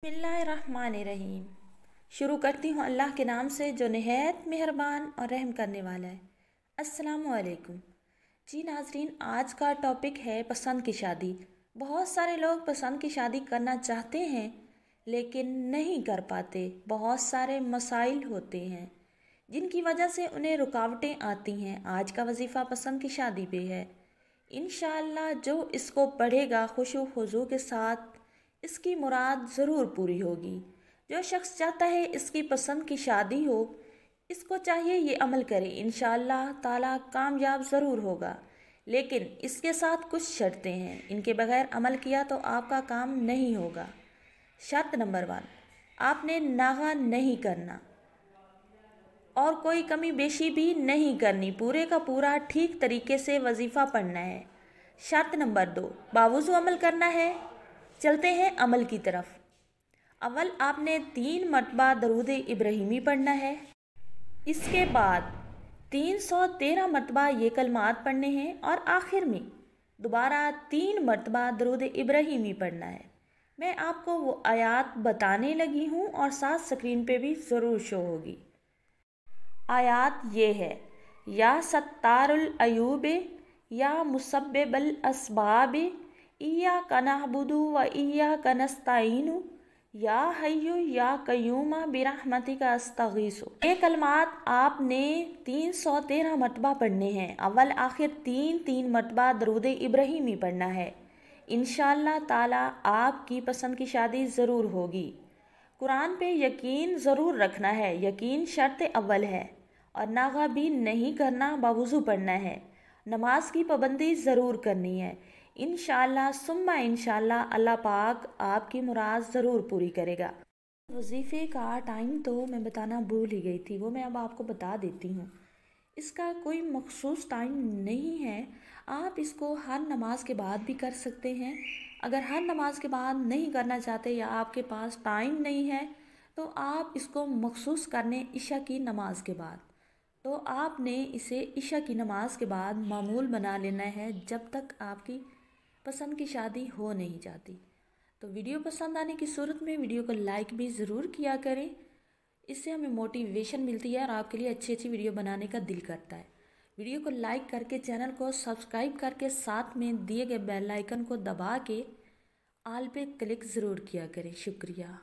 बिस्मिल्लाहिर्रहमानिर्रहीम। शुरू करती हूँ अल्लाह के नाम से जो निहायत मेहरबान और रहम करने वाला है। अस्सलामु अलैकुम। जी नाजरीन, आज का टॉपिक है पसंद की शादी। बहुत सारे लोग पसंद की शादी करना चाहते हैं लेकिन नहीं कर पाते। बहुत सारे मसाइल होते हैं जिनकी वजह से उन्हें रुकावटें आती हैं। आज का वजीफ़ा पसंद की शादी पे है। इंशाअल्लाह जो इसको पढ़ेगा खुशू खुजू के साथ इसकी मुराद ज़रूर पूरी होगी। जो शख्स चाहता है इसकी पसंद की शादी हो, इसको चाहिए ये अमल करे, इंशाअल्लाह ताला कामयाब ज़रूर होगा। लेकिन इसके साथ कुछ शर्तें हैं, इनके बगैर अमल किया तो आपका काम नहीं होगा। शर्त नंबर 1, आपने नागा नहीं करना और कोई कमी बेशी भी नहीं करनी। पूरे का पूरा ठीक तरीके से वजीफ़ा पढ़ना है। शर्त नंबर 2, बावजू अमल करना है। चलते हैं अमल की तरफ। अव्वल आपने 3 मरतबा दरूद इब्राहिमी पढ़ना है। इसके बाद 313 मरतबा ये कलमात पढ़ने हैं और आखिर में दोबारा 3 मरतबा दरूद इब्राहिमी पढ़ना है। मैं आपको वो आयात बताने लगी हूँ और साथ स्क्रीन पे भी ज़रूर शो होगी। आयात ये है, या सत्तारुल अयूब या मुसब्बिबल अस्बाब इय्याका नअबुदु व इय्याका नस्तईनु या हय्यु या कय्यूम बिरहमतिका अस्तगीसु। ये कलमात आपने 313 मरतबा पढ़ने हैं। अव्वल आखिर 3 मरतबा दरूद इब्राहिमी पढ़ना है। इंशाअल्लाह ताला आपकी पसंद की शादी ज़रूर होगी। कुरान पे यकीन ज़रूर रखना है, यकीन शर्त अव्वल है। और नागा भी नहीं करना, बावुज़ू पढ़ना है। नमाज की पाबंदी ज़रूर करनी है। इंशाअल्लाह सुम्मा इंशाअल्लाह अल्लाह पाक आपकी मुराद ज़रूर पूरी करेगा। वजीफ़े का टाइम तो मैं बताना भूल ही गई थी, वो मैं अब आपको बता देती हूँ। इसका कोई मखसूस टाइम नहीं है। आप इसको हर नमाज के बाद भी कर सकते हैं। अगर हर नमाज के बाद नहीं करना चाहते या आपके पास टाइम नहीं है तो आप इसको मखसूस करने इशा की नमाज के बाद। तो आपने इसे इशा की नमाज के बाद मामूल बना लेना है जब तक आपकी पसंद की शादी हो नहीं जाती। तो वीडियो पसंद आने की सूरत में वीडियो को लाइक भी ज़रूर किया करें। इससे हमें मोटिवेशन मिलती है और आपके लिए अच्छी अच्छी वीडियो बनाने का दिल करता है। वीडियो को लाइक करके चैनल को सब्सक्राइब करके साथ में दिए गए बेल आइकन को दबा के आल पे क्लिक ज़रूर किया करें। शुक्रिया।